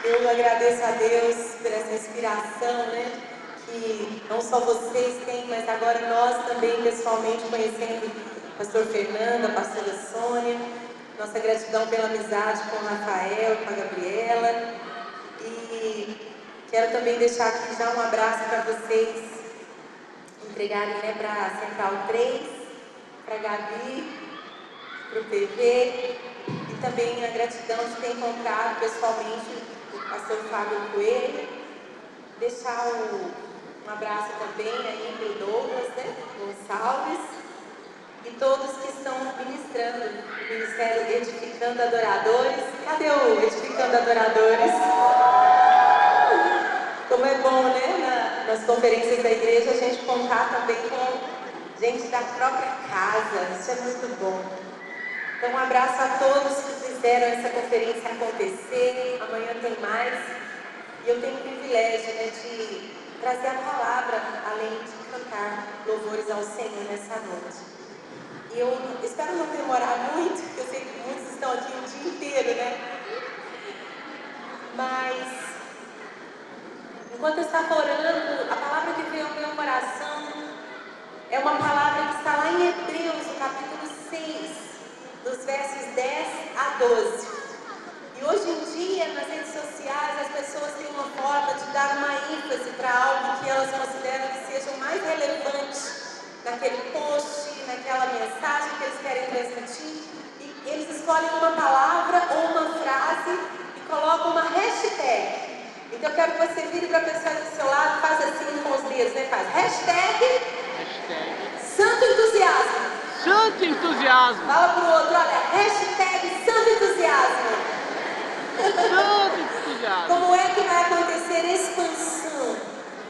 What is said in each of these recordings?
Eu agradeço a Deus por essa inspiração, né? Que não só vocês têm, mas agora nós também, pessoalmente, conhecendo o pastor Fernando, a pastora Sônia. Nossa gratidão pela amizade com o Rafael, com a Gabriela. E quero também deixar aqui já um abraço para vocês entregarem, né, para a Central 3, para a Gabi, para o PV. E também a gratidão de ter encontrado pessoalmente o pastor Fábio Coelho. Deixar um abraço também aí para o Douglas, né, Gonçalves, e todos que estão ministrando o Ministério Edificando Adoradores. Cadê o Edificando Adoradores? Como é bom, né, nas conferências da igreja, a gente contar também com gente da própria casa. Isso é muito bom. Então, um abraço a todos que fizeram essa conferência acontecer. Amanhã tem mais. E eu tenho o privilégio, né, de trazer a palavra, além de cantar louvores ao Senhor nessa noite. E eu espero não demorar muito, porque eu sei que muitos estão aqui o dia inteiro, né? Mas, enquanto eu estava orando, a palavra que veio ao meu coração é uma palavra que está lá em Hebreus, no capítulo 6, dos versos 10 a 12. E hoje em dia, nas redes sociais, as pessoas têm uma forma de dar uma ênfase para algo que elas consideram que seja o mais relevante naquele post, naquela mensagem que eles querem transmitir. E eles escolhem uma palavra ou uma frase e colocam uma hashtag. Então eu quero que você vire para a pessoa do seu lado, faz assim com os dedos, né? Faz hashtag Santo Entusiasmo. Santo Entusiasmo. Fala para o outro, olha, hashtag Santo Entusiasmo. Santo Entusiasmo. Como é que vai acontecer expansão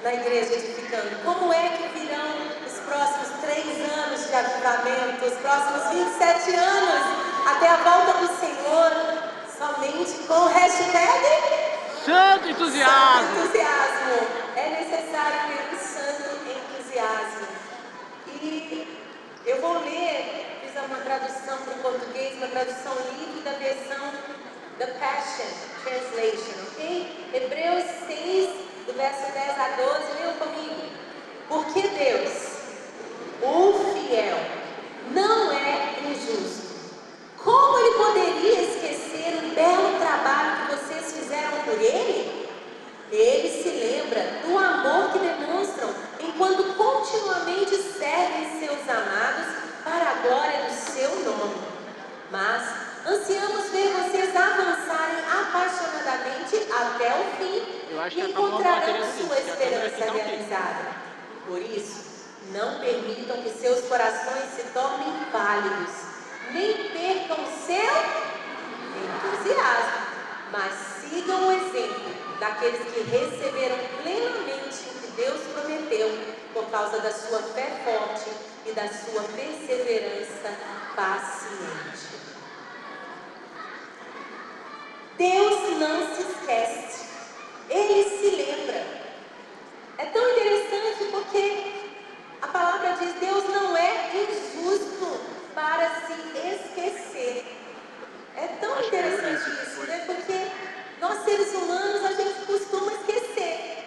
na igreja edificando? Como é que virão os próximos 3 anos de avivamento, os próximos 27 anos até a volta do Senhor? Somente com o hashtag Santo Entusiasmo. Santo Entusiasmo. É necessário ter um santo entusiasmo. E eu vou ler, fiz uma tradução para o português, uma tradução livre da versão The Passion Translation, ok? Hebreus 6, do verso 10 a 12, leiam comigo. Porque Deus, o fiel, não é injusto. Como Ele poderia esquecer o belo trabalho que vocês fizeram por Ele? Ele se lembra do amor que demonstram enquanto continuamente servem seus amados para a glória do seu nome. Mas ansiamos ver vocês avançarem apaixonadamente até o fim e encontrarão sua esperança realizada. Por isso, não permitam que seus corações se tornem pálidos, nem percam seu entusiasmo, mas sigam o exemplo daqueles que receberam plenamente o que Deus prometeu por causa da sua fé forte e da sua perseverança paciente. Deus não se esquece, Ele se lembra. É tão interessante porque a palavra diz: Deus não é injusto para se esquecer. É tão interessante isso, né? Porque nós seres humanos, a gente costuma esquecer.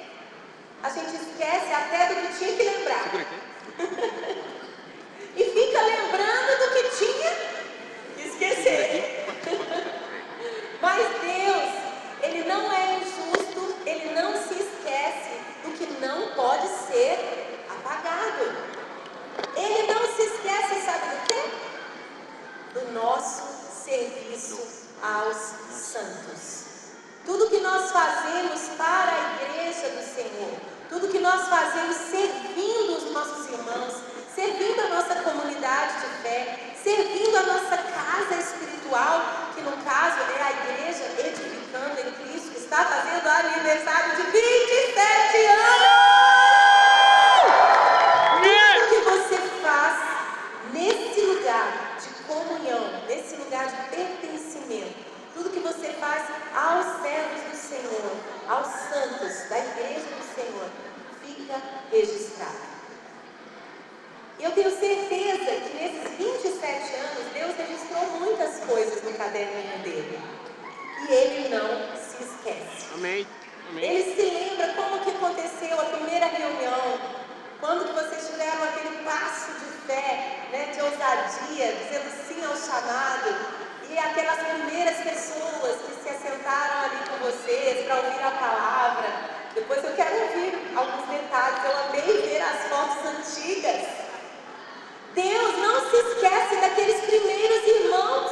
A gente esquece até do que tinha que lembrar. E fica lembrando do que tinha que esquecer. Mas Deus, Ele não é injusto, Ele não se esquece do que não pode ser apagado. Ele não se esquece, sabe do quê? Do nosso serviço aos santos. Tudo que nós fazemos para a igreja do Senhor, tudo que nós fazemos servindo os nossos irmãos, servindo a nossa comunidade de fé, servindo a nossa casa espiritual, que no caso é a igreja edificando em Cristo, que está fazendo aniversário de 27 anos. Tudo que você faz nesse lugar de comunhão, nesse lugar de pertencimento, tudo que você faz aos servos do Senhor, aos santos da igreja do Senhor, fica registrado. E eu tenho certeza que nesses 27 anos, Deus registrou muitas coisas no caderninho dele. E Ele não se se esquece. Amém. Amém. Ele se lembra como que aconteceu a primeira reunião, quando que vocês tiveram aquele passo de fé, né, de ousadia, dizendo sim ao chamado, e aquelas primeiras pessoas que se assentaram ali com vocês para ouvir a palavra. Depois eu quero ouvir alguns detalhes, eu amei ver as fotos antigas. Deus não se esquece daqueles primeiros irmãos.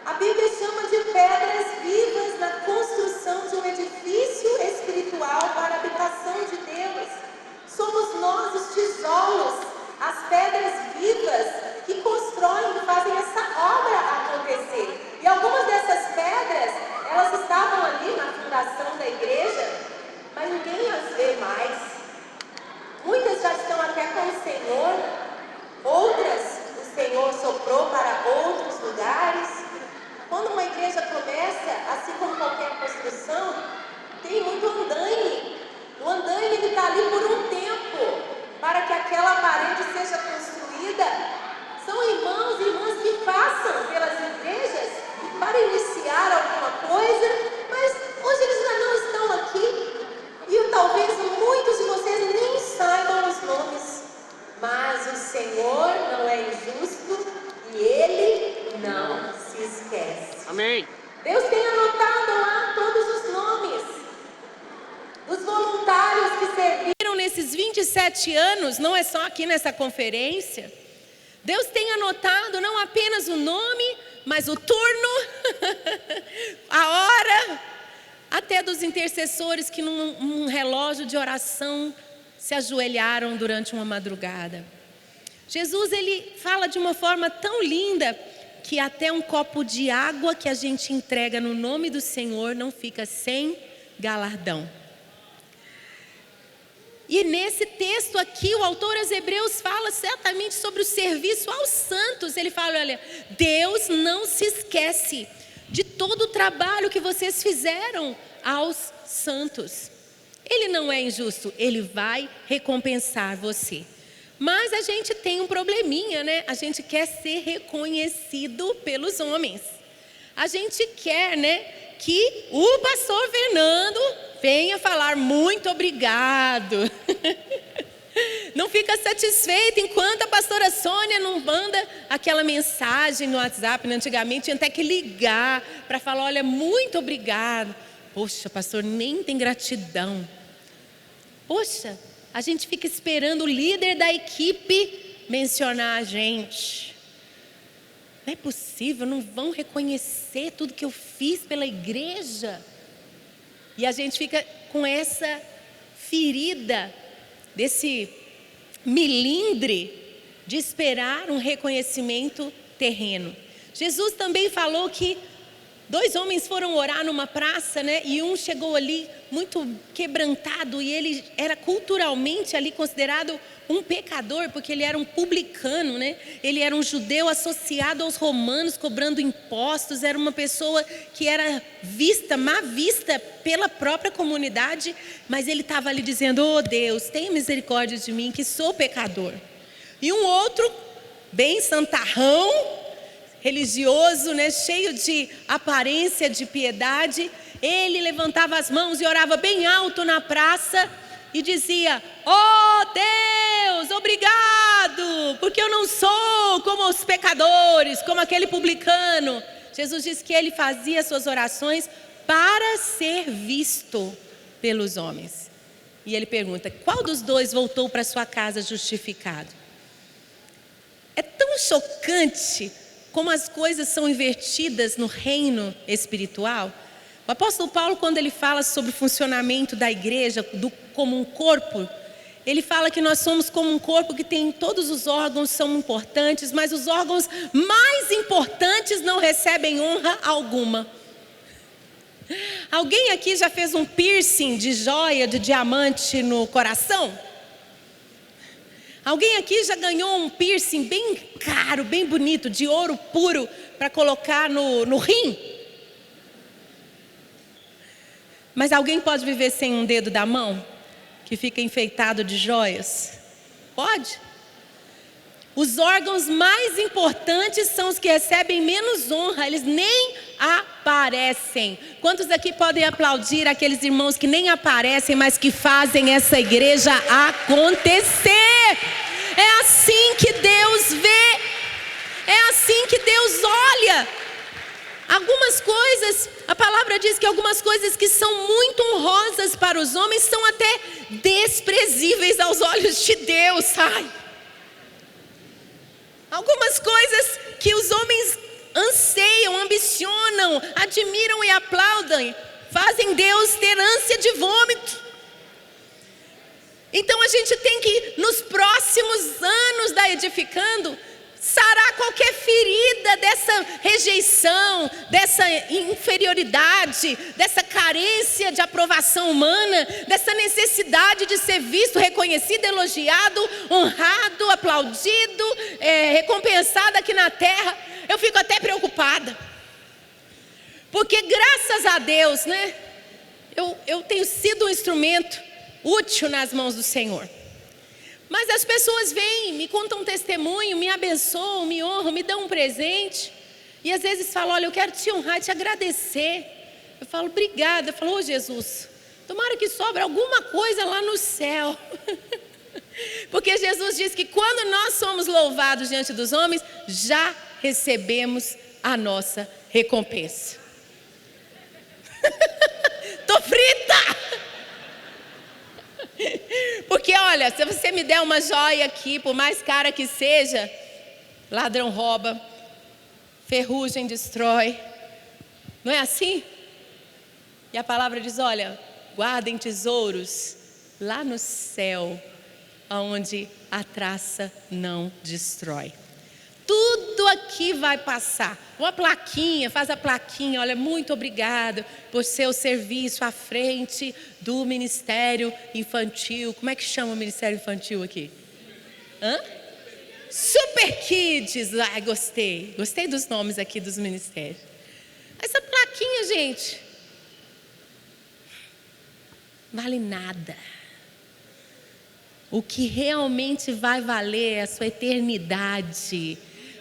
A Bíblia chama de pedras vivas na construção de um edifício espiritual para a habitação de Deus. Somos nós os tijolos, as pedras vivas que constroem e fazem essa obra acontecer. E algumas dessas pedras, elas estavam ali na fundação da igreja, mas ninguém as vê mais. Muitas já estão até com o Senhor, outras o Senhor soprou para outros lugares. Quando uma igreja começa, assim como qualquer construção, tem muito andaime. O andaime está ali por um tempo, para que aquela parede seja construída. São irmãos e irmãs que passam pelas igrejas para iniciar alguma coisa, mas hoje eles já não estão aqui. E talvez muitos de vocês nem saibam os nomes. Mas o Senhor não é injusto e Ele não se esquece. Amém. Deus tem anotado lá todos os nomes dos voluntários que serviram nesses 27 anos, não é só aqui nessa conferência. Deus tem anotado não apenas o nome, mas o turno, a hora, até dos intercessores que num relógio de oração se ajoelharam durante uma madrugada. Jesus, ele fala de uma forma tão linda que até um copo de água que a gente entrega no nome do Senhor não fica sem galardão. E nesse texto aqui, o autor aos Hebreus fala certamente sobre o serviço aos santos. Ele fala, olha, Deus não se esquece de todo o trabalho que vocês fizeram aos santos. Ele não é injusto, Ele vai recompensar você. Mas a gente tem um probleminha, né? A gente quer ser reconhecido pelos homens. A gente quer, né, que o pastor Fernando venha falar muito obrigado. Não fica satisfeito enquanto a pastora Sônia não manda aquela mensagem no WhatsApp. Antigamente tinha até que ligar para falar, olha, muito obrigado. Poxa, pastor, nem tem gratidão. Poxa, a gente fica esperando o líder da equipe mencionar a gente. Não é possível, não vão reconhecer tudo que eu fiz pela igreja. E a gente fica com essa ferida, desse milindre de esperar um reconhecimento terreno. Jesus também falou que 2 homens foram orar numa praça, né? E um chegou ali muito quebrantado e ele era culturalmente ali considerado um pecador, porque ele era um publicano, né? Ele era um judeu associado aos romanos, cobrando impostos, era uma pessoa que era vista, má vista pela própria comunidade, mas ele estava ali dizendo, oh Deus, tenha misericórdia de mim, que sou pecador. E um outro, bem santarrão, religioso, né, cheio de aparência de piedade, ele levantava as mãos e orava bem alto na praça e dizia, oh Deus, obrigado, porque eu não sou como os pecadores, como aquele publicano. Jesus disse que ele fazia suas orações para ser visto pelos homens. E ele pergunta, qual dos 2 voltou para sua casa justificado? É tão chocante como as coisas são invertidas no reino espiritual. O apóstolo Paulo, quando ele fala sobre o funcionamento da igreja como um corpo, ele fala que nós somos como um corpo que tem todos os órgãos são importantes, mas os órgãos mais importantes não recebem honra alguma. Alguém aqui já fez um piercing de joia, de diamante no coração? Alguém aqui já ganhou um piercing bem caro, bem bonito, de ouro puro, para colocar no rim? Mas alguém pode viver sem um dedo da mão, que fica enfeitado de joias? Pode. Os órgãos mais importantes são os que recebem menos honra, eles nem aparecem. Quantos aqui podem aplaudir aqueles irmãos que nem aparecem, mas que fazem essa igreja acontecer? É assim que Deus vê, é assim que Deus olha. Algumas coisas, a palavra diz que algumas coisas que são muito honrosas para os homens são até desprezíveis aos olhos de Deus. Algumas coisas que os homens anseiam, ambicionam, admiram e aplaudem, fazem Deus ter ânsia de vômito. Então a gente tem que, nos próximos anos da Edificando, sarar qualquer ferida dessa rejeição, dessa inferioridade, dessa carência de aprovação humana, dessa necessidade de ser visto, reconhecido, elogiado, honrado, aplaudido, recompensado aqui na terra. Eu fico até preocupada, porque graças a Deus, né, eu tenho sido um instrumento útil nas mãos do Senhor. Mas as pessoas vêm, me contam um testemunho, me abençoam, me honram, me dão um presente. E às vezes falam, olha, eu quero te honrar, te agradecer. Eu falo, obrigada. Eu falo, ô Jesus, tomara que sobra alguma coisa lá no céu. Porque Jesus diz que quando nós somos louvados diante dos homens, já recebemos a nossa recompensa. Tô frita! Porque olha, se você me der uma joia aqui, por mais cara que seja, ladrão rouba, ferrugem destrói. Não é assim? E a palavra diz, olha, guardem tesouros lá no céu, onde a traça não destrói. Tudo aqui vai passar. Uma plaquinha, faz a plaquinha, olha, muito obrigado por seu serviço à frente do Ministério Infantil. Como é que chama o Ministério Infantil aqui? Super Kids. Ai, gostei dos nomes aqui dos ministérios. Essa plaquinha, gente, vale nada. O que realmente vai valer é a sua eternidade,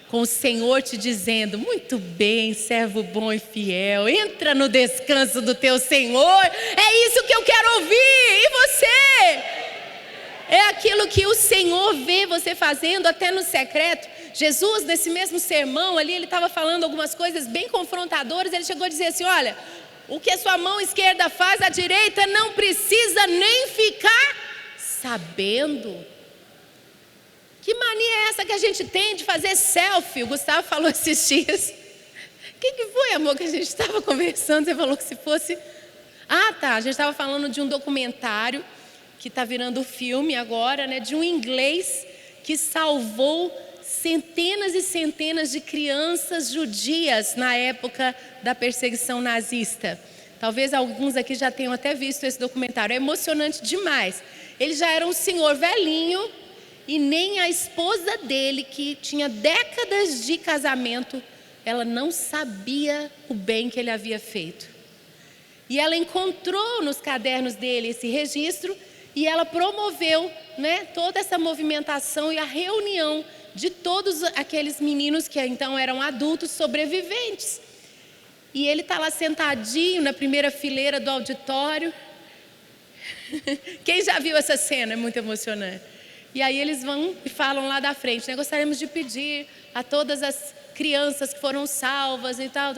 com o Senhor te dizendo, muito bem, servo bom e fiel, entra no descanso do teu Senhor. É isso que eu quero ouvir. E você? É aquilo que o Senhor vê você fazendo até no secreto. Jesus, nesse mesmo sermão ali, ele estava falando algumas coisas bem confrontadoras. Ele chegou a dizer assim, olha, o que a sua mão esquerda faz, a direita não precisa nem ficar sabendo. Que mania é essa que a gente tem de fazer selfie? O Gustavo falou esses dias. O que foi, amor, que a gente estava conversando? Você falou que se fosse... a gente estava falando de um documentário que está virando filme agora, né? De um inglês que salvou centenas e centenas de crianças judias na época da perseguição nazista. Talvez alguns aqui já tenham até visto esse documentário. É emocionante demais. Ele já era um senhor velhinho e nem a esposa dele, que tinha décadas de casamento, ela não sabia o bem que ele havia feito. E ela encontrou nos cadernos dele esse registro e ela promoveu, né, toda essa movimentação e a reunião de todos aqueles meninos que então eram adultos sobreviventes. E ele está lá sentadinho na primeira fileira do auditório. Quem já viu essa cena? É muito emocionante. E aí eles vão e falam lá da frente, né? Gostaríamos de pedir a todas as crianças que foram salvas e tal,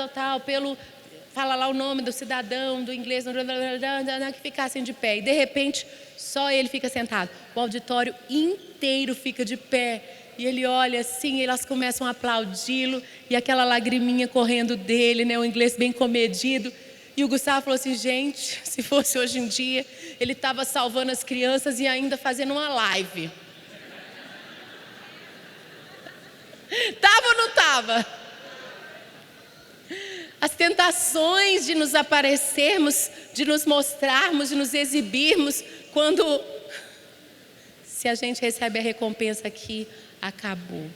fala lá o nome do cidadão, do inglês, que ficassem de pé. E de repente, só ele fica sentado. O auditório inteiro fica de pé. E ele olha assim, e elas começam a aplaudi-lo, e aquela lagriminha correndo dele, né? O inglês bem comedido. E o Gustavo falou assim, gente, se fosse hoje em dia, ele estava salvando as crianças e ainda fazendo uma live. Tava ou não tava? As tentações de nos aparecermos, de nos mostrarmos, de nos exibirmos, quando, se a gente recebe a recompensa aqui, acabou.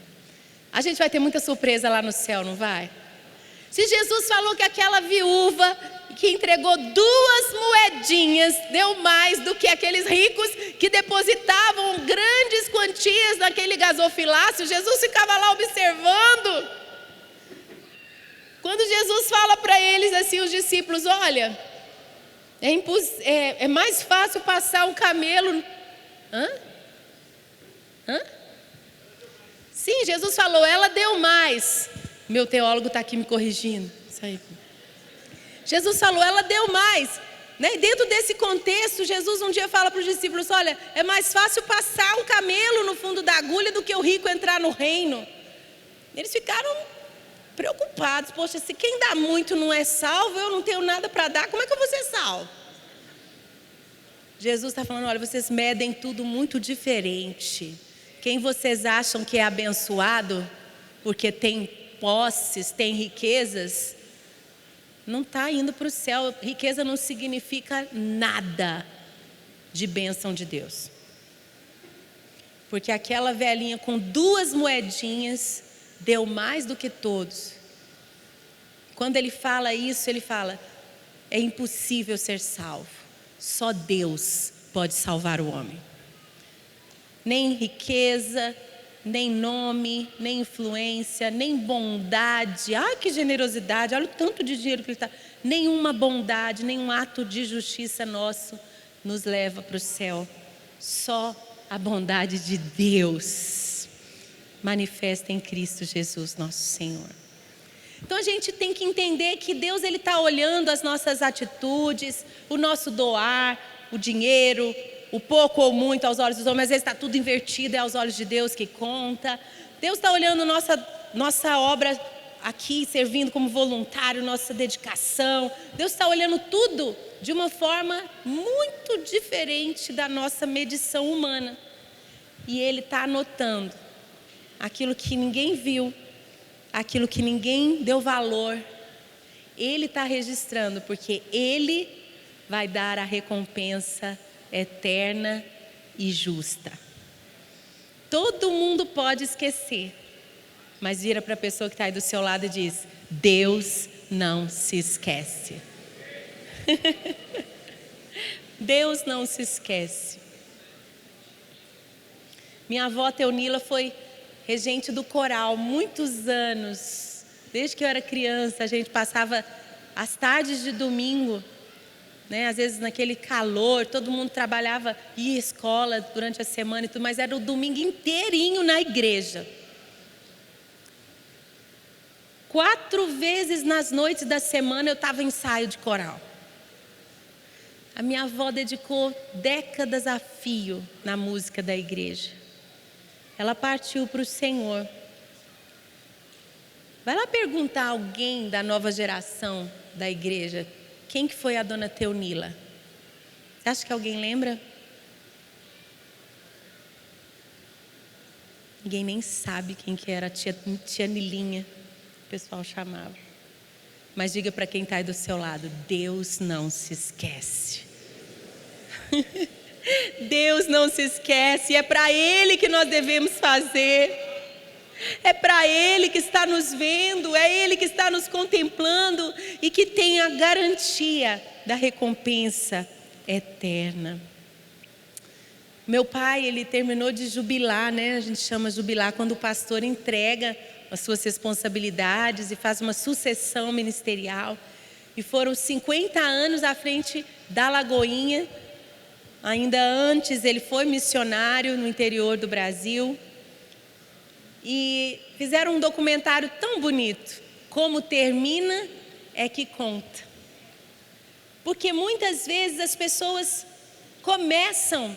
A gente vai ter muita surpresa lá no céu, não vai? Se Jesus falou que aquela viúva que entregou 2 moedinhas deu mais do que aqueles ricos que depositavam grandes quantias naquele gasofilácio, Jesus ficava lá observando. Quando Jesus fala para eles assim, os discípulos, olha, é mais fácil passar um camelo. Sim, Jesus falou, ela deu mais. Meu teólogo está aqui me corrigindo. Isso aí. Jesus falou, ela deu mais. Né? E dentro desse contexto, Jesus um dia fala para os discípulos, olha, é mais fácil passar um camelo no fundo da agulha do que o rico entrar no reino. Eles ficaram preocupados. Poxa, se quem dá muito não é salvo, eu não tenho nada para dar, como é que eu vou ser salvo? Jesus está falando, olha, vocês medem tudo muito diferente. Quem vocês acham que é abençoado, porque tem posses, tem riquezas, não está indo para o céu. Riqueza não significa nada de bênção de Deus. Porque aquela velhinha com 2 moedinhas deu mais do que todos. Quando ele fala isso, ele fala, é impossível ser salvo. Só Deus pode salvar o homem. Nem riqueza, nem nome, nem influência, nem bondade. Ai, que generosidade, olha o tanto de dinheiro que ele está. Nenhuma bondade, nenhum ato de justiça nosso nos leva para o céu. Só a bondade de Deus manifesta em Cristo Jesus, nosso Senhor. Então a gente tem que entender que Deus ele está olhando as nossas atitudes, o nosso doar, o dinheiro, o pouco ou muito aos olhos dos homens, às vezes está tudo invertido, é aos olhos de Deus que conta. Deus está olhando nossa obra aqui, servindo como voluntário, nossa dedicação. Deus está olhando tudo de uma forma muito diferente da nossa medição humana. E Ele está anotando aquilo que ninguém viu, aquilo que ninguém deu valor. Ele está registrando, porque Ele vai dar a recompensa eterna e justa. Todo mundo pode esquecer, mas vira para a pessoa que está aí do seu lado e diz, Deus não se esquece. Deus não se esquece. Minha avó Teonila foi regente do coral muitos anos. Desde que eu era criança, a gente passava as tardes de domingo, né? Às vezes naquele calor, todo mundo trabalhava, ia à escola durante a semana e tudo, mas era o domingo inteirinho na igreja. 4 vezes nas noites da semana eu estava em ensaio de coral. A minha avó dedicou décadas a fio na música da igreja. Ela partiu para o Senhor. Vai lá perguntar a alguém da nova geração da igreja, quem que foi a dona Teonila? Você acha que alguém lembra? Ninguém nem sabe quem que era a tia Nilinha, o pessoal chamava. Mas diga para quem está aí do seu lado, Deus não se esquece. Deus não se esquece, é para Ele que nós devemos fazer. É para Ele que está nos vendo, é Ele que está nos contemplando e que tem a garantia da recompensa eterna. Meu pai, ele terminou de jubilar, né? A gente chama jubilar quando o pastor entrega as suas responsabilidades e faz uma sucessão ministerial. E foram 50 anos à frente da Lagoinha. Ainda antes ele foi missionário no interior do Brasil. E fizeram um documentário tão bonito, Como Termina é que Conta. Porque muitas vezes as pessoas começam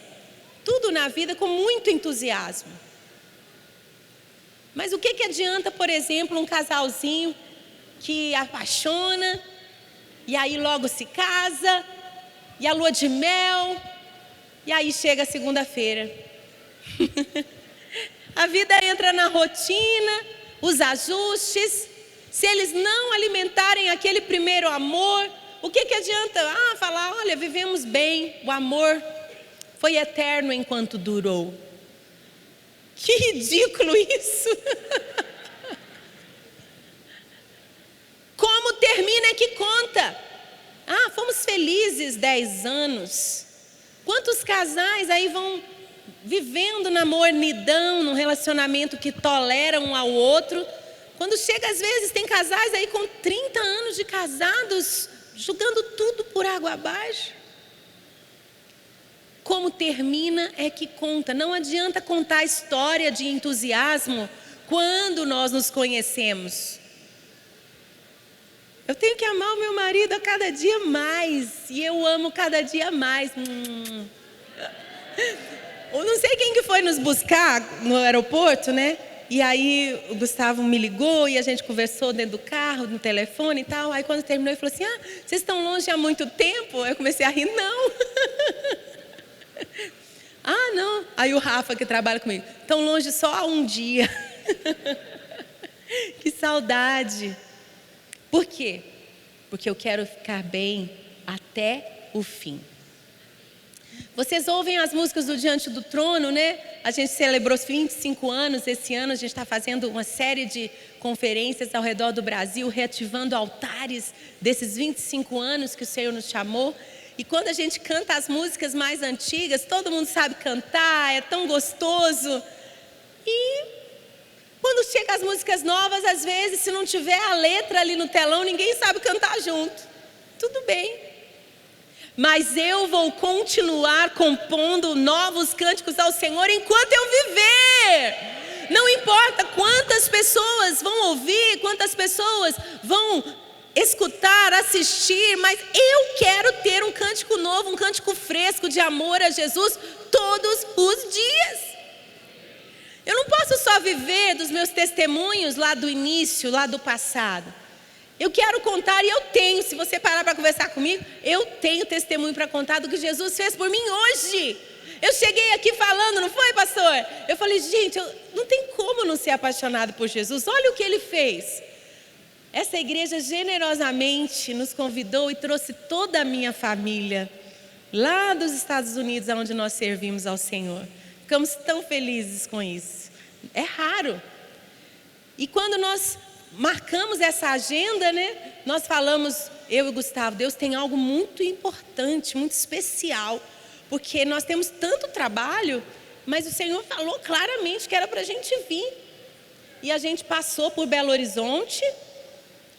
tudo na vida com muito entusiasmo. Mas o que adianta, por exemplo, um casalzinho que apaixona, e aí logo se casa, e a lua de mel, e aí chega a segunda-feira. A vida entra na rotina, os ajustes. Se eles não alimentarem aquele primeiro amor, o que adianta? Falar, olha, vivemos bem, o amor foi eterno enquanto durou. Que ridículo isso! Como termina é que conta. Fomos felizes 10 anos. Quantos casais aí vão vivendo na mornidão, num relacionamento que tolera um ao outro, Quando chega, às vezes, tem casais aí com 30 anos de casados, jogando tudo por água abaixo. Como termina é que conta. Não adianta contar a história de entusiasmo quando nós nos conhecemos. Eu tenho que amar o meu marido a cada dia mais. E eu amo cada dia mais. Eu não sei quem que foi nos buscar no aeroporto, né? E aí o Gustavo me ligou e a gente conversou dentro do carro, no telefone e tal. Aí quando terminou ele falou assim, vocês estão longe há muito tempo? Eu comecei a rir, não. Não. Aí o Rafa, que trabalha comigo, estão longe só há um dia. Que saudade. Por quê? Porque eu quero ficar bem até o fim. Vocês ouvem as músicas do Diante do Trono, né? A gente celebrou 25 anos. Esse ano a gente está fazendo uma série de conferências ao redor do Brasil, reativando altares desses 25 anos que o Senhor nos chamou. E quando a gente canta as músicas mais antigas, todo mundo sabe cantar, é tão gostoso. E quando chega as músicas novas, às vezes, se não tiver a letra ali no telão, ninguém sabe cantar junto. Tudo bem. Mas eu vou continuar compondo novos cânticos ao Senhor enquanto eu viver. Não importa quantas pessoas vão ouvir, quantas pessoas vão escutar, assistir, mas eu quero ter um cântico novo, um cântico fresco de amor a Jesus todos os dias. Eu não posso só viver dos meus testemunhos lá do início, lá do passado. Eu quero contar, e eu tenho, se você parar para conversar comigo, eu tenho testemunho para contar do que Jesus fez por mim hoje. Eu cheguei aqui falando, não foi, pastor? Eu falei, gente, não tem como não ser apaixonado por Jesus. Olha o que Ele fez. Essa igreja generosamente nos convidou e trouxe toda a minha família lá dos Estados Unidos, onde nós servimos ao Senhor. Ficamos tão felizes com isso. É raro. E quando nós marcamos essa agenda, né? Nós falamos, eu e o Gustavo, Deus tem algo muito importante, muito especial, porque nós temos tanto trabalho, mas o Senhor falou claramente que era para a gente vir. E a gente passou por Belo Horizonte.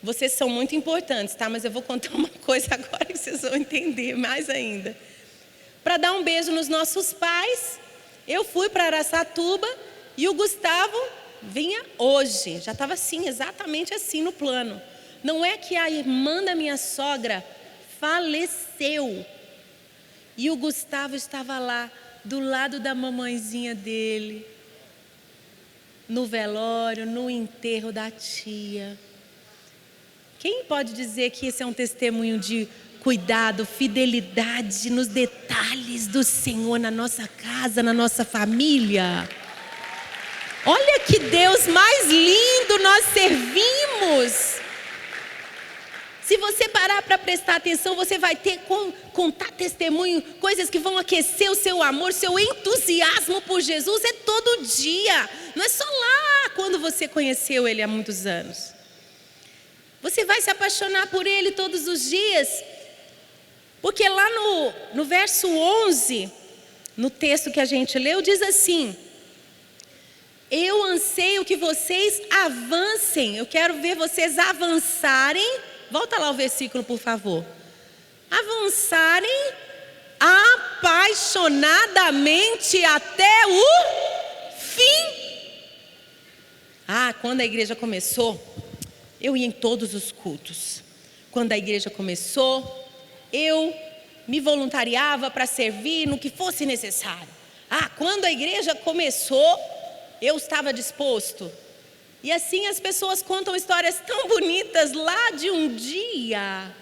Vocês são muito importantes, tá? Mas eu vou contar uma coisa agora que vocês vão entender mais ainda. Para dar um beijo nos nossos pais, eu fui para Araçatuba e o Gustavo vinha hoje. Já estava assim, exatamente assim no plano. Não é que a irmã da minha sogra faleceu e o Gustavo estava lá do lado da mamãezinha dele, no velório, no enterro da tia. Quem pode dizer que esse é um testemunho de cuidado, fidelidade nos detalhes do Senhor na nossa casa, na nossa família? Olha que Deus mais lindo nós servimos. Se você parar para prestar atenção, você vai ter contar testemunho, coisas que vão aquecer o seu amor, seu entusiasmo por Jesus. É todo dia, não é só lá quando você conheceu Ele há muitos anos. Você vai se apaixonar por Ele todos os dias. Porque lá no verso 11, no texto que a gente leu, diz assim: eu anseio que vocês avancem. Eu quero ver vocês avançarem. Volta lá o versículo, por favor. Avançarem apaixonadamente até o fim. Quando a igreja começou, eu ia em todos os cultos. Quando a igreja começou, eu me voluntariava para servir no que fosse necessário. Quando a igreja começou, eu estava disposto. E assim as pessoas contam histórias tão bonitas lá de um dia.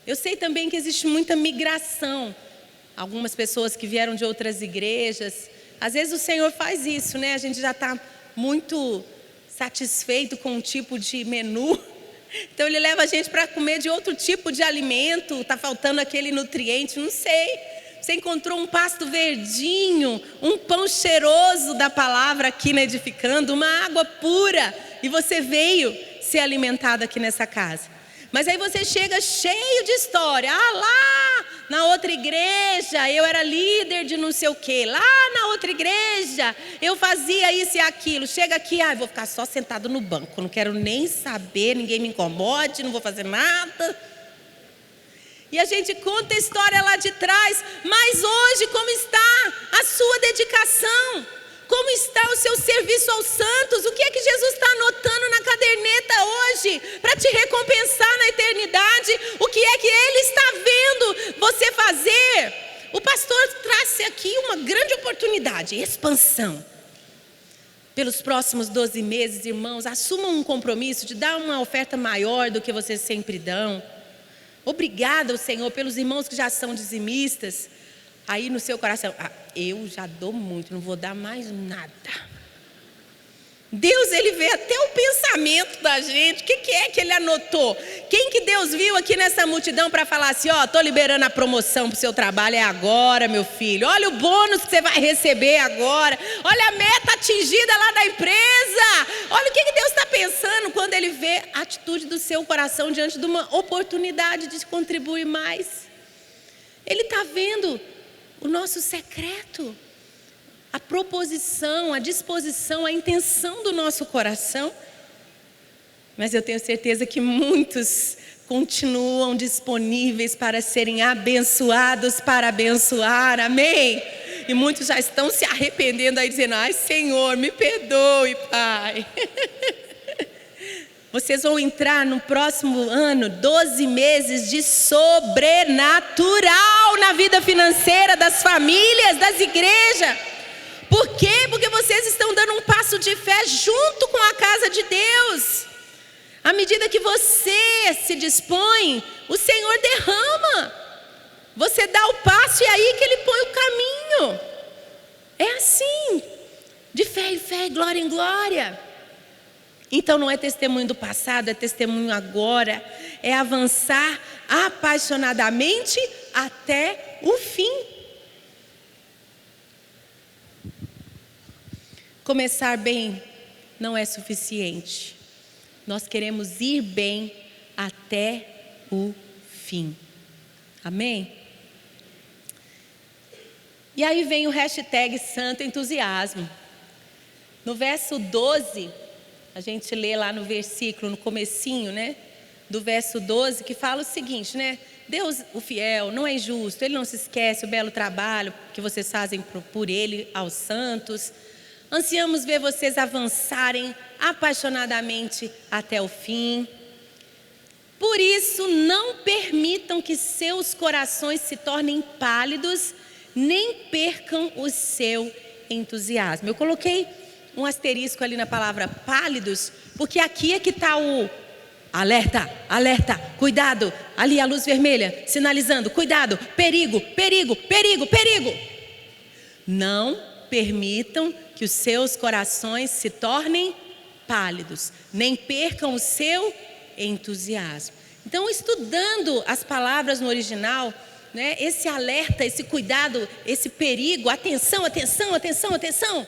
Eu sei também que existe muita migração. Algumas pessoas que vieram de outras igrejas. Às vezes o Senhor faz isso, né? A gente já está muito satisfeito com um tipo de menu. Então Ele leva a gente para comer de outro tipo de alimento. Está faltando aquele nutriente, não sei. Você encontrou um pasto verdinho, um pão cheiroso da palavra aqui na Edificando, uma água pura. E você veio ser alimentado aqui nessa casa. Mas aí você chega cheio de história. Lá na outra igreja eu era líder de não sei o quê. Lá na outra igreja eu fazia isso e aquilo. Chega aqui, vou ficar só sentado no banco. Não quero nem saber, ninguém me incomode, não vou fazer nada. E a gente conta a história lá de trás. Mas hoje, como está a sua dedicação? Como está o seu serviço aos santos? O que é que Jesus está anotando na caderneta hoje para te recompensar na eternidade? O que é que Ele está vendo você fazer? O pastor traz aqui uma grande oportunidade, expansão. Pelos próximos 12 meses, irmãos, assumam um compromisso de dar uma oferta maior do que vocês sempre dão. Obrigada ao Senhor pelos irmãos que já são dizimistas. Aí no seu coração, eu já dou muito, não vou dar mais nada. Deus, Ele vê até o pensamento da gente. O que é que Ele anotou? Quem que Deus viu aqui nessa multidão para falar assim, estou liberando a promoção para o seu trabalho, é agora, meu filho. Olha o bônus que você vai receber agora. Olha a meta atingida lá da empresa. Olha o que Deus está pensando quando Ele vê a atitude do seu coração diante de uma oportunidade de contribuir mais. Ele está vendo o nosso secreto, a proposição, a disposição, a intenção do nosso coração. Mas eu tenho certeza que muitos continuam disponíveis para serem abençoados, para abençoar, amém? E muitos já estão se arrependendo aí, dizendo, Senhor, me perdoe, Pai. Vocês vão entrar no próximo ano 12 meses de sobrenatural na vida financeira das famílias, das igrejas. Por quê? Porque vocês estão dando um passo de fé junto com a casa de Deus. À medida que você se dispõe, o Senhor derrama. Você dá o passo e é aí que Ele põe o caminho. É assim, de fé em fé, glória em glória. Então não é testemunho do passado, é testemunho agora. É avançar apaixonadamente até o fim. Começar bem não é suficiente. Nós queremos ir bem até o fim. Amém? E aí vem o hashtag Santo Entusiasmo. No verso 12... a gente lê lá no versículo, no comecinho, né? Do verso 12, que fala o seguinte, né? Deus, o fiel, não é injusto, Ele não se esquece o belo trabalho que vocês fazem por Ele aos santos. Ansiamos ver vocês avançarem apaixonadamente até o fim. Por isso, não permitam que seus corações se tornem pálidos, nem percam o seu entusiasmo. Eu coloquei um asterisco ali na palavra pálidos, porque aqui é que está o alerta, alerta, cuidado, ali a luz vermelha, sinalizando, cuidado, perigo, perigo, perigo, perigo. Não permitam que os seus corações se tornem pálidos, nem percam o seu entusiasmo. Então, estudando as palavras no original, né, esse alerta, esse cuidado, esse perigo, atenção, atenção, atenção, atenção.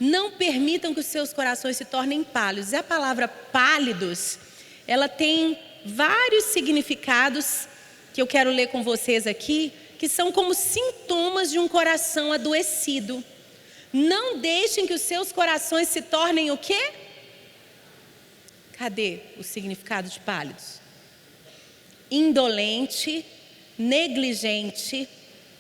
Não permitam que os seus corações se tornem pálidos. E a palavra pálidos, ela tem vários significados que eu quero ler com vocês aqui, que são como sintomas de um coração adoecido. Não deixem que os seus corações se tornem o quê? Cadê o significado de pálidos? Indolente, negligente,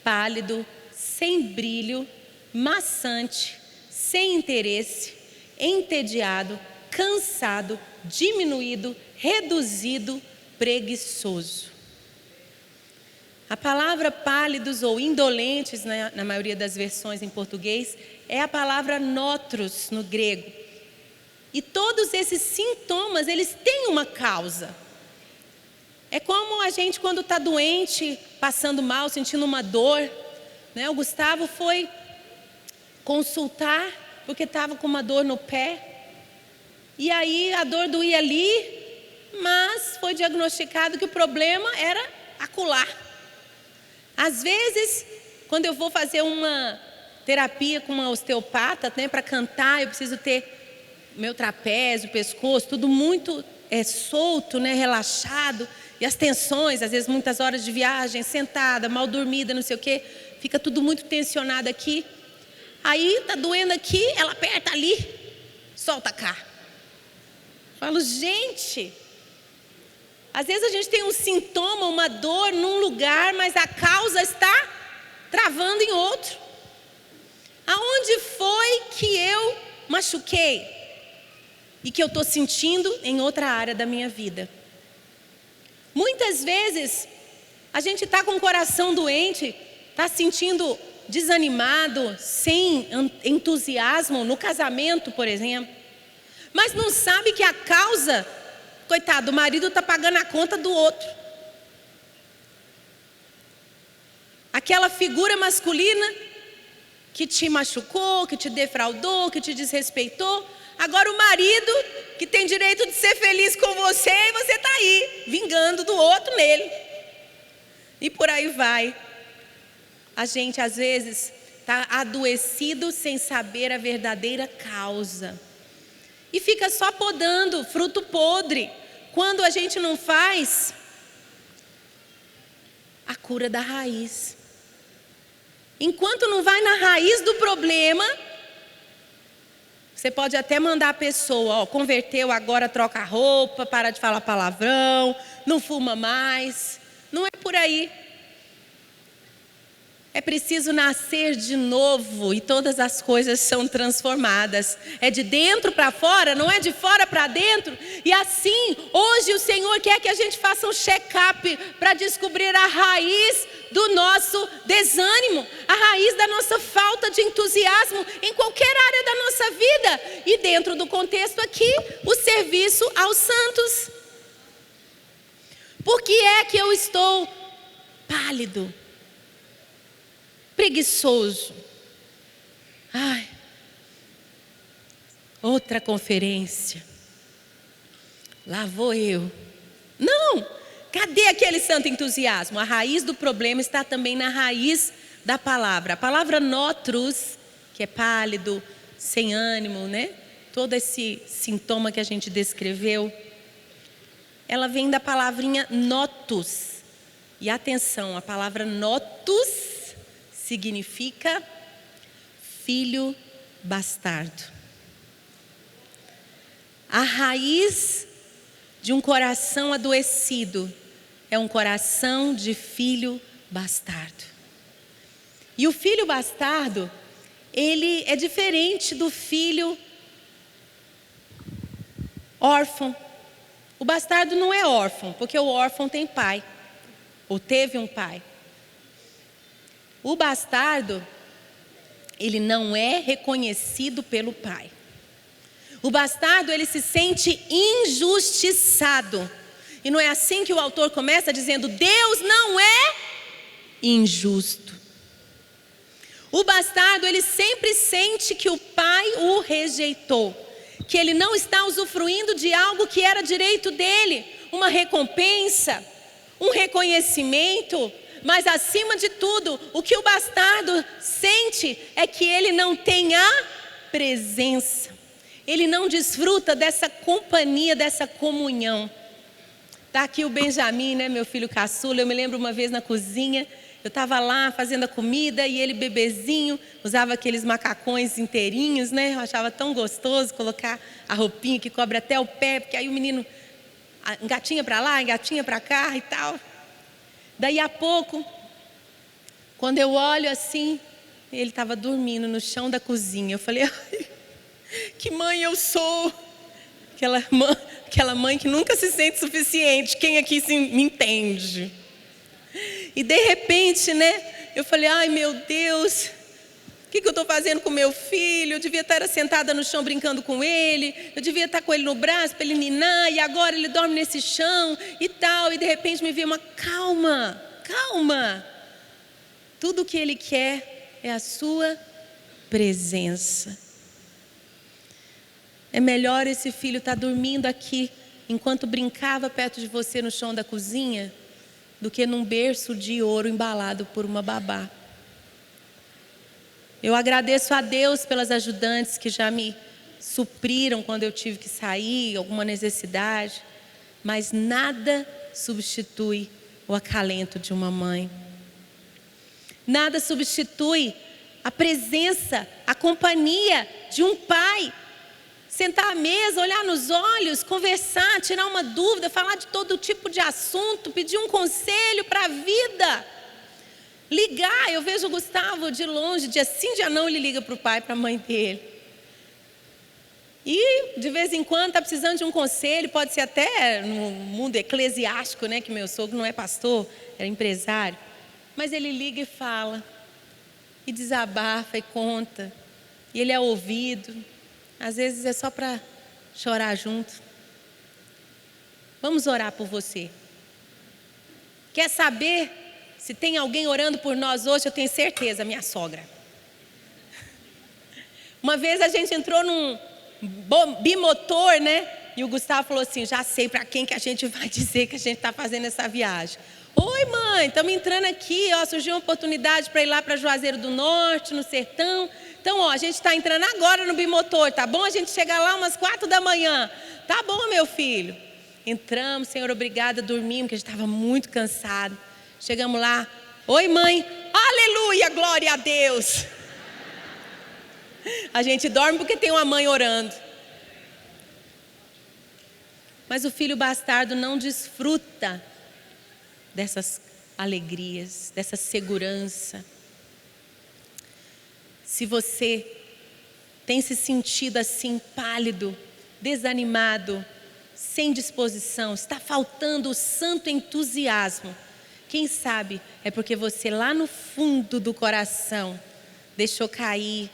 pálido, sem brilho, maçante, sem interesse, entediado, cansado, diminuído, reduzido, preguiçoso. A palavra pálidos ou indolentes, na maioria das versões em português, é a palavra notros no grego. E todos esses sintomas, eles têm uma causa. É como a gente quando está doente, passando mal, sentindo uma dor, né? O Gustavo foi consultar porque estava com uma dor no pé. E aí a dor doía ali, mas foi diagnosticado que o problema era acular. Às vezes, quando eu vou fazer uma terapia com uma osteopata, né, para cantar, eu preciso ter meu trapézio, pescoço, tudo muito solto, né, relaxado. E as tensões, às vezes muitas horas de viagem, sentada, mal dormida, não sei o quê. Fica tudo muito tensionado aqui. Aí tá doendo aqui, ela aperta ali, solta cá. Falo, gente, às vezes a gente tem um sintoma, uma dor num lugar, mas a causa está travando em outro. Aonde foi que eu machuquei? E que eu estou sentindo em outra área da minha vida? Muitas vezes, a gente está com o coração doente, está sentindo desanimado, sem entusiasmo, no casamento, por exemplo. Mas não sabe que a causa, coitado, o marido está pagando a conta do outro. Aquela figura masculina que te machucou, que te defraudou, que te desrespeitou. Agora o marido, que tem direito de ser feliz com você, e você está aí, vingando do outro nele. E por aí vai. A gente às vezes está adoecido sem saber a verdadeira causa. E fica só podando fruto podre, quando a gente não faz a cura da raiz. Enquanto não vai na raiz do problema, você pode até mandar a pessoa, converteu, agora troca a roupa, para de falar palavrão, não fuma mais. Não é por aí. É preciso nascer de novo e todas as coisas são transformadas. É de dentro para fora, não é de fora para dentro. E assim, hoje o Senhor quer que a gente faça um check-up para descobrir a raiz do nosso desânimo, a raiz da nossa falta de entusiasmo em qualquer área da nossa vida. E dentro do contexto aqui, o serviço aos santos. Por que é que eu estou pálido? Preguiçoso. Ai, outra conferência. Lá vou eu. Não, cadê aquele santo entusiasmo? A raiz do problema está também na raiz da palavra. A palavra notrus, que é pálido, sem ânimo, né? Todo esse sintoma que a gente descreveu, ela vem da palavrinha notus. E atenção, a palavra notus significa filho bastardo. A raiz de um coração adoecido é um coração de filho bastardo. E o filho bastardo, ele é diferente do filho órfão. O bastardo não é órfão, porque o órfão tem pai, ou teve um pai. O bastardo, ele não é reconhecido pelo pai. O bastardo, ele se sente injustiçado. E não é assim que o autor começa dizendo, Deus não é injusto. O bastardo, ele sempre sente que o pai o rejeitou, que ele não está usufruindo de algo que era direito dele, uma recompensa, um reconhecimento. Mas acima de tudo, o que o bastardo sente é que ele não tem a presença. Ele não desfruta dessa companhia, dessa comunhão. Está aqui o Benjamin, né, meu filho caçula. Eu me lembro uma vez na cozinha, eu estava lá fazendo a comida e ele bebezinho, usava aqueles macacões inteirinhos, né? Eu achava tão gostoso colocar a roupinha que cobre até o pé, porque aí o menino engatinha para lá, engatinha para cá e tal. Daí a pouco, quando eu olho assim, ele estava dormindo no chão da cozinha. Eu falei, ai, que mãe eu sou. Aquela mãe que nunca se sente suficiente. Quem aqui me entende? E de repente, né, eu falei, ai meu Deus, o que eu estou fazendo com meu filho? Eu devia estar sentada no chão brincando com ele, eu devia estar com ele no braço para ele ninar, e agora ele dorme nesse chão e tal. E de repente me veio uma calma. Tudo o que ele quer é a sua presença. É melhor esse filho estar dormindo aqui, enquanto brincava perto de você no chão da cozinha, do que num berço de ouro embalado por uma babá. Eu agradeço a Deus pelas ajudantes que já me supriram quando eu tive que sair, alguma necessidade. Mas nada substitui o acalento de uma mãe. Nada substitui a presença, a companhia de um pai. Sentar à mesa, olhar nos olhos, conversar, tirar uma dúvida, falar de todo tipo de assunto, pedir um conselho para a vida. Ligar, eu vejo o Gustavo de longe, dia sim, dia não, ele liga para o pai, para a mãe dele. E de vez em quando está precisando de um conselho, pode ser até no mundo eclesiástico, né, que meu sogro não é pastor, é empresário. Mas ele liga e fala, e desabafa e conta, e ele é ouvido. Às vezes é só para chorar junto. Vamos orar por você. Quer saber se tem alguém orando por nós hoje? Eu tenho certeza, minha sogra. Uma vez a gente entrou num bimotor, né? E o Gustavo falou assim, já sei para quem que a gente vai dizer que a gente está fazendo essa viagem. Oi, mãe, estamos entrando aqui, ó, surgiu uma oportunidade para ir lá para Juazeiro do Norte, no sertão. Então, ó, a gente está entrando agora no bimotor, tá bom? A gente chega lá umas 4 da manhã. Tá bom, meu filho. Entramos, Senhor, obrigada, dormimos, porque a gente estava muito cansado. Chegamos lá, oi, mãe, aleluia, glória a Deus. A gente dorme porque tem uma mãe orando. Mas o filho bastardo não desfruta dessas alegrias, dessa segurança. Se você tem se sentido assim pálido, desanimado, sem disposição, está faltando o santo entusiasmo, quem sabe é porque você lá no fundo do coração deixou cair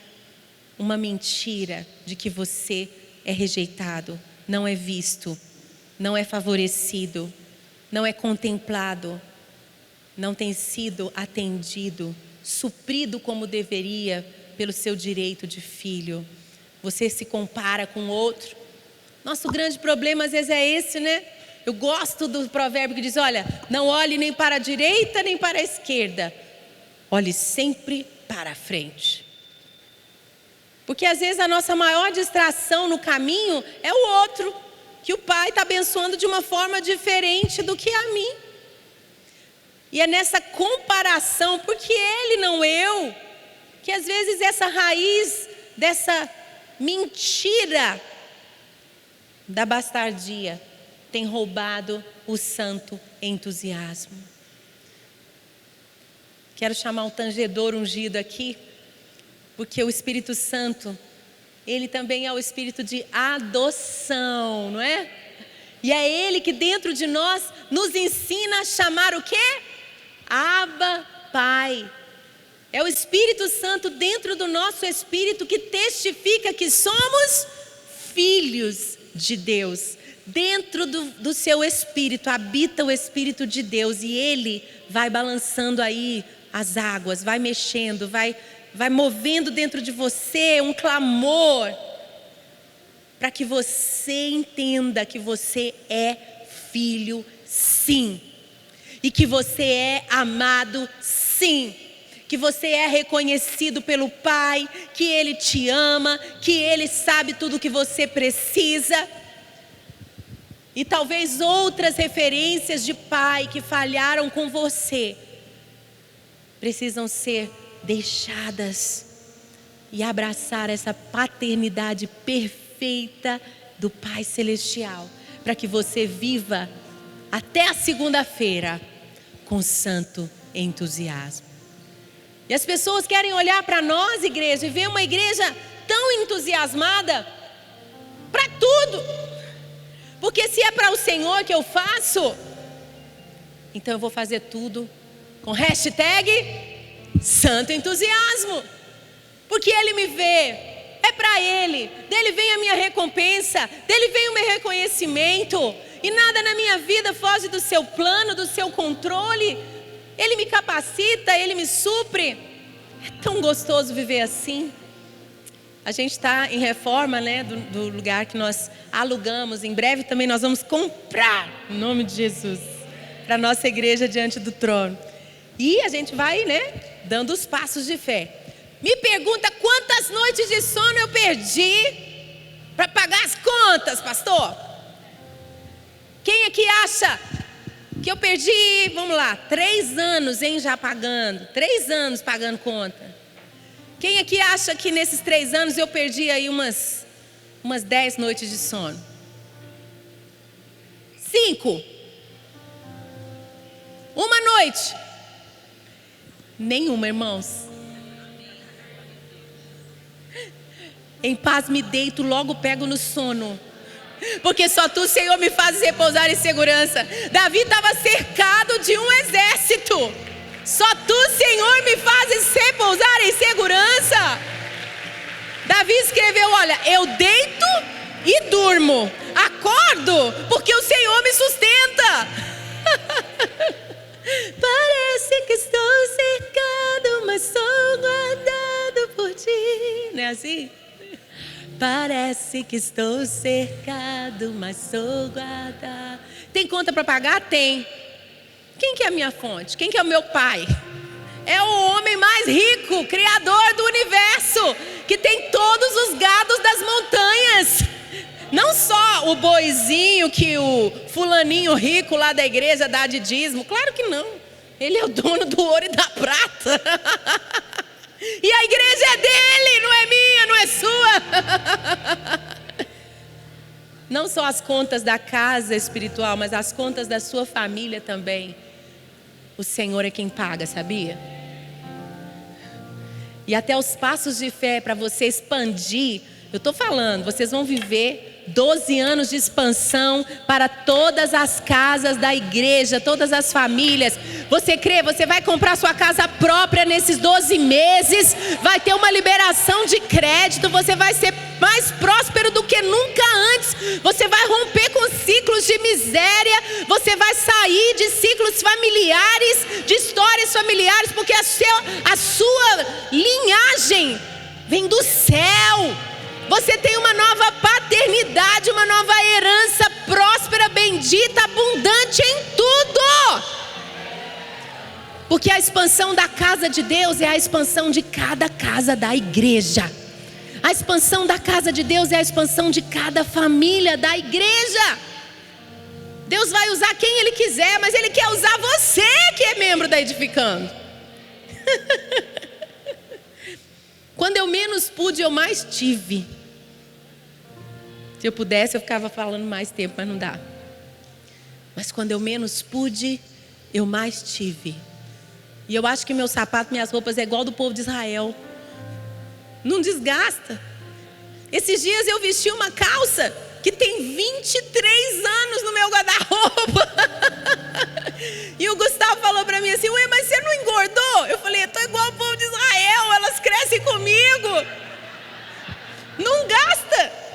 uma mentira de que você é rejeitado, não é visto, não é favorecido, não é contemplado, não tem sido atendido, suprido como deveria pelo seu direito de filho. Você se compara com outro. Nosso grande problema às vezes é esse, né? Eu gosto do provérbio que diz, olha, não olhe nem para a direita nem para a esquerda, olhe sempre para a frente. Porque às vezes a nossa maior distração no caminho é o outro, que o pai está abençoando de uma forma diferente do que a mim. E é nessa comparação, porque ele não eu, que às vezes essa raiz dessa mentira da bastardia tem roubado o santo entusiasmo. Quero chamar o tangedor ungido aqui, porque o Espírito Santo, ele também é o Espírito de adoção, não é? E é ele que dentro de nós nos ensina a chamar o quê? Abba, Pai. É o Espírito Santo dentro do nosso espírito que testifica que somos filhos de Deus. Dentro do seu espírito habita o Espírito de Deus e ele vai balançando aí as águas, vai mexendo, vai movendo dentro de você um clamor para que você entenda que você é filho, sim, e que você é amado, sim, que você é reconhecido pelo Pai, que Ele te ama, que Ele sabe tudo o que você precisa. E talvez outras referências de pai que falharam com você precisam ser deixadas e abraçar essa paternidade perfeita do Pai Celestial, para que você viva até a segunda-feira com santo entusiasmo. E as pessoas querem olhar para nós, igreja, e ver uma igreja tão entusiasmada para tudo. Porque se é para o Senhor que eu faço, então eu vou fazer tudo com hashtag santo entusiasmo. Porque Ele me vê, é para Ele, dele vem a minha recompensa, dele vem o meu reconhecimento. E nada na minha vida foge do seu plano, do seu controle. Ele me capacita, Ele me supre. É tão gostoso viver assim. A gente está em reforma, né, do lugar que nós alugamos. Em breve também nós vamos comprar, em nome de Jesus, para a nossa igreja diante do trono. E a gente vai, né, dando os passos de fé. Me pergunta quantas noites de sono eu perdi para pagar as contas, pastor? Quem aqui acha que eu perdi, vamos lá, 3 anos, hein, já pagando. 3 anos pagando conta. Quem aqui acha que nesses 3 anos eu perdi aí umas 10 noites de sono? 5. Uma noite? Nenhuma, irmãos. Em paz me deito, logo pego no sono. Porque só tu, Senhor, me fazes repousar em segurança. Davi estava cercado de um exército. Só tu, Senhor, me fazes repousar em segurança. Davi escreveu, olha, eu deito e durmo. Acordo, porque o Senhor me sustenta. Parece que estou cercado, mas sou guardado por ti. Não é assim? Parece que estou cercado, mas sou guardado. Tem conta para pagar? Tem. Quem que é a minha fonte? Quem que é o meu pai? É o homem mais rico, criador do universo, que tem todos os gados das montanhas. Não só o boizinho que o fulaninho rico lá da igreja dá de dízimo. Claro que não. Ele é o dono do ouro e da prata. E a igreja é dele, não é minha, não é sua. Não só as contas da casa espiritual, mas as contas da sua família também. O Senhor é quem paga, sabia? E até os passos de fé para você expandir. Eu estou falando, vocês vão viver 12 anos de expansão para todas as casas da igreja, todas as famílias. Você crê? Você vai comprar sua casa própria nesses 12 meses. Vai ter uma liberação de crédito. Você vai ser mais próspero do que nunca antes. Você vai romper com ciclos de miséria. Você vai sair de ciclos familiares, de histórias familiares, porque a sua linhagem vem do céu. Você tem uma nova paternidade, uma nova herança próspera, bendita, abundante em tudo. Porque a expansão da casa de Deus é a expansão de cada casa da igreja. A expansão da casa de Deus é a expansão de cada família da igreja. Deus vai usar quem Ele quiser, mas Ele quer usar você que é membro da Edificando. Quando eu menos pude, eu mais tive. Se eu pudesse, eu ficava falando mais tempo, mas não dá. Mas quando eu menos pude, eu mais tive. E eu acho que meu sapato, minhas roupas é igual do povo de Israel. Não desgasta. Esses dias eu vesti uma calça que tem 23 anos no meu guarda-roupa. E o Gustavo falou para mim assim, ué, mas você não engordou? Eu falei, eu tô igual ao povo de Israel, elas crescem comigo. Não gasta.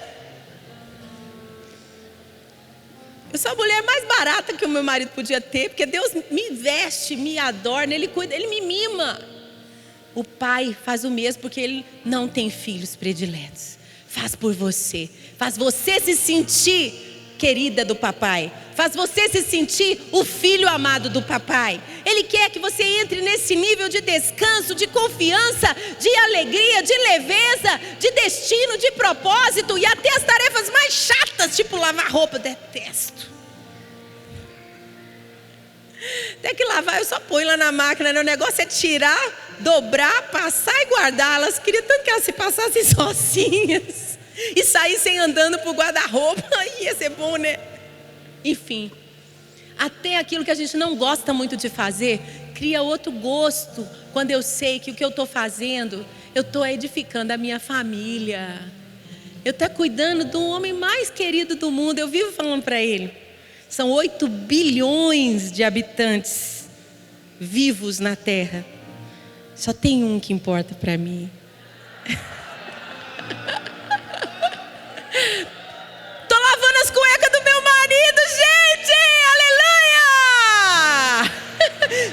Eu sou a mulher mais barata que o meu marido podia ter, porque Deus me veste, me adorna, Ele cuida, Ele me mima. O pai faz o mesmo, porque Ele não tem filhos prediletos. Faz por você, faz você se sentir querida do papai, faz você se sentir o filho amado do papai. Ele quer que você entre nesse nível de descanso, de confiança, de alegria, de leveza, de destino, de propósito. E até as tarefas mais chatas, tipo lavar roupa, eu detesto. Tem que lavar, eu só ponho lá na máquina, né? O negócio é tirar, dobrar, passar e guardar. Elas queriam tanto que elas se passassem sozinhas e saíssem andando pro guarda-roupa. Ia ser bom, né? Enfim, até aquilo que a gente não gosta muito de fazer cria outro gosto. Quando eu sei que o que eu estou fazendo, eu estou edificando a minha família. Eu estou cuidando do homem mais querido do mundo. Eu vivo falando para ele, são 8 bilhões de habitantes vivos na terra. Só tem um que importa para mim. Tô lavando as cuecas do meu marido, gente! Aleluia!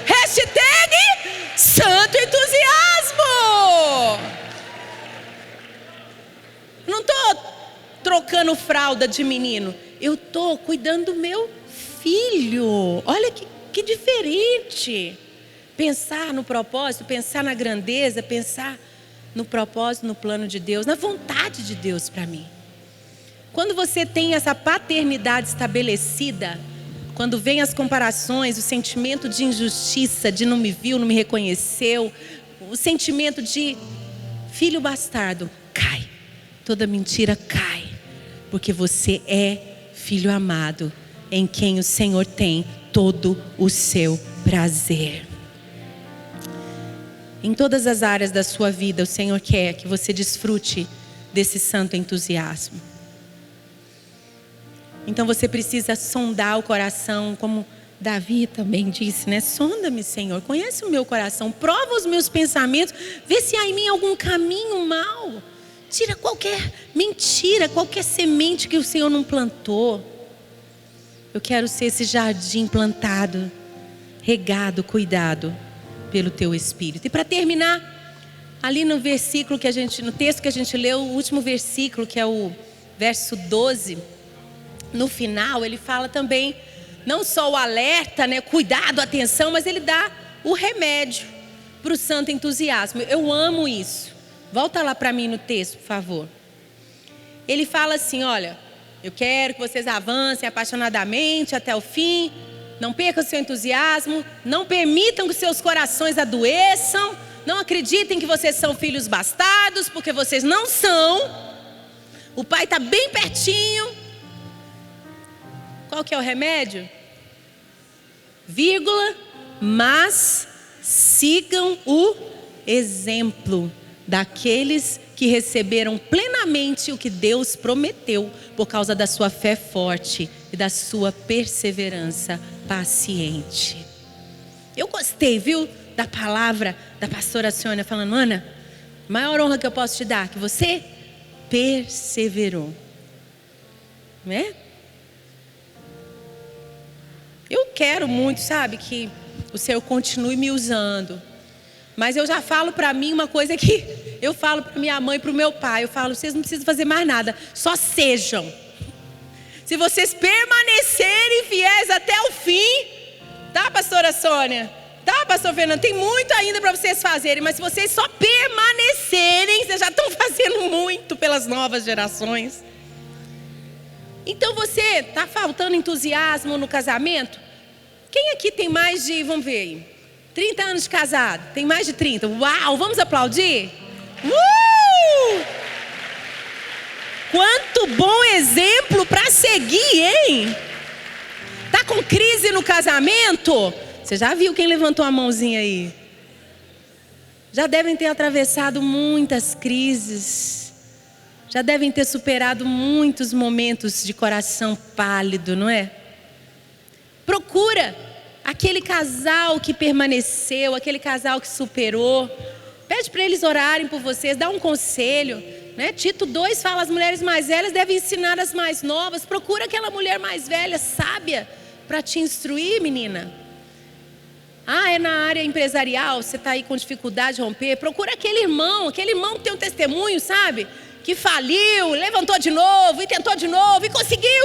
Hashtag Santo Entusiasmo! Não tô trocando fralda de menino. Eu tô cuidando do meu filho. Olha que diferente. Pensar no propósito, pensar na grandeza, pensar no propósito, no plano de Deus, na vontade de Deus para mim. Quando você tem essa paternidade estabelecida, quando vem as comparações, o sentimento de injustiça, de não me viu, não me reconheceu, o sentimento de filho bastardo, cai. Toda mentira cai, porque você é filho amado, em quem o Senhor tem todo o seu prazer. Em todas as áreas da sua vida, o Senhor quer que você desfrute desse santo entusiasmo. Então você precisa sondar o coração, como Davi também disse, né? Sonda-me, Senhor, conhece o meu coração, prova os meus pensamentos, vê se há em mim algum caminho mau. Tira qualquer mentira, qualquer semente que o Senhor não plantou. Eu quero ser esse jardim plantado, regado, cuidado pelo teu Espírito. E para terminar, ali no versículo no texto que a gente leu, o último versículo, que é o verso 12, no final ele fala também, não só o alerta, né, cuidado, atenção, mas ele dá o remédio para o santo entusiasmo. Eu amo isso. Volta lá para mim no texto, por favor. Ele fala assim, olha, eu quero que vocês avancem apaixonadamente até o fim, não percam o seu entusiasmo, não permitam que seus corações adoeçam, não acreditem que vocês são filhos bastardos, porque vocês não são. O pai está bem pertinho. Qual que é o remédio? Vírgula, mas sigam o exemplo daqueles que receberam plenamente o que Deus prometeu por causa da sua fé forte e da sua perseverança paciente. Eu gostei, viu, da palavra da pastora Sônia falando, Ana, a maior honra que eu posso te dar, que você perseverou. Não é? Eu quero muito, sabe, que o Senhor continue me usando. Mas eu já falo para mim uma coisa que eu falo para minha mãe e para o meu pai. Eu falo, vocês não precisam fazer mais nada, só sejam. Se vocês permanecerem fiéis até o fim, tá, pastora Sônia? Tá, pastor Fernando? Tem muito ainda para vocês fazerem, mas se vocês só permanecerem, vocês já estão fazendo muito pelas novas gerações. Então você está faltando entusiasmo no casamento? Quem aqui tem mais de, vamos ver aí, 30 anos de casado? Tem mais de 30? Uau, vamos aplaudir? Quanto bom exemplo para seguir, hein? Tá com crise no casamento? Você já viu quem levantou a mãozinha aí? Já devem ter atravessado muitas crises. Já devem ter superado muitos momentos de coração pálido, não é? Procura aquele casal que permaneceu, aquele casal que superou. Pede para eles orarem por vocês, dá um conselho, né? Tito 2 fala, as mulheres mais velhas devem ensinar as mais novas. Procura aquela mulher mais velha, sábia, para te instruir, menina. Ah, é na área empresarial, você está aí com dificuldade de romper. Procura aquele irmão que tem um testemunho, sabe? Que faliu, levantou de novo e tentou de novo e conseguiu.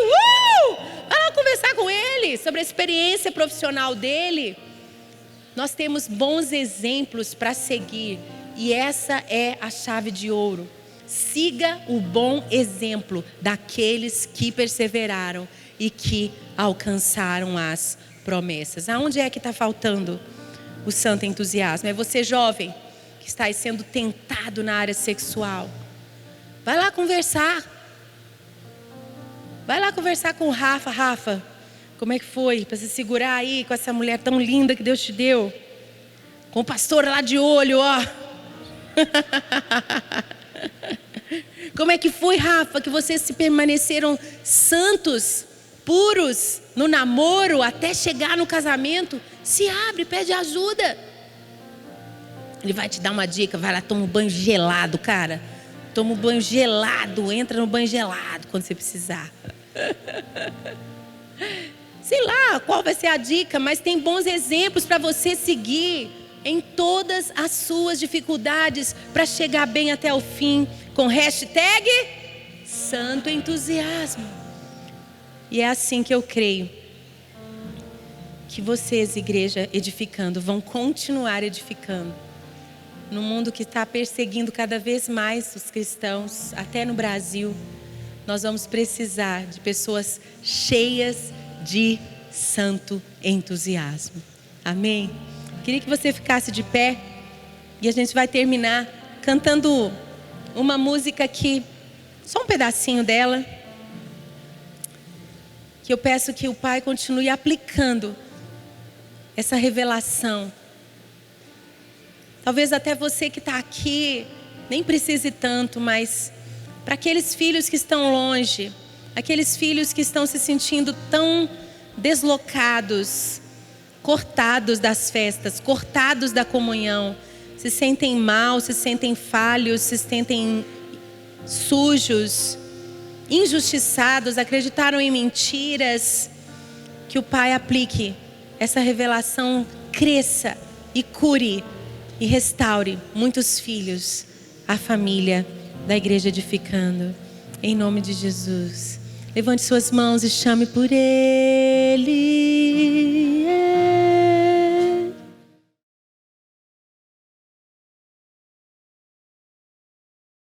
Vai lá conversar com ele sobre a experiência profissional dele. Nós temos bons exemplos para seguir e essa é a chave de ouro. Siga o bom exemplo daqueles que perseveraram e que alcançaram as promessas. Aonde é que está faltando o santo entusiasmo? É você jovem que está aí sendo tentado na área sexual. Vai lá conversar. Vai lá conversar com o Rafa. Rafa, como é que foi para se segurar aí com essa mulher tão linda que Deus te deu? Com o pastor lá de olho, ó. Como é que foi, Rafa, que vocês se permaneceram santos, puros, no namoro, até chegar no casamento? Se abre, pede ajuda. Ele vai te dar uma dica, vai lá, toma um banho gelado, cara. Toma um banho gelado, entra no banho gelado quando você precisar. Sei lá qual vai ser a dica, mas tem bons exemplos para você seguir em todas as suas dificuldades para chegar bem até o fim com hashtag Santo Entusiasmo. E é assim que eu creio que vocês, igreja edificando, vão continuar edificando. No mundo que está perseguindo cada vez mais os cristãos, até no Brasil, nós vamos precisar de pessoas cheias de santo entusiasmo. Amém? Queria que você ficasse de pé e a gente vai terminar cantando uma música aqui, só um pedacinho dela, que eu peço que o Pai continue aplicando essa revelação. Talvez até você que está aqui nem precise tanto, mas para aqueles filhos que estão longe, aqueles filhos que estão se sentindo tão deslocados, cortados das festas, cortados da comunhão, se sentem mal, se sentem falhos, se sentem sujos, injustiçados, acreditaram em mentiras, que o Pai aplique essa revelação, cresça e cure e restaure muitos filhos, a família da igreja edificando, em nome de Jesus. Levante suas mãos e chame por Ele.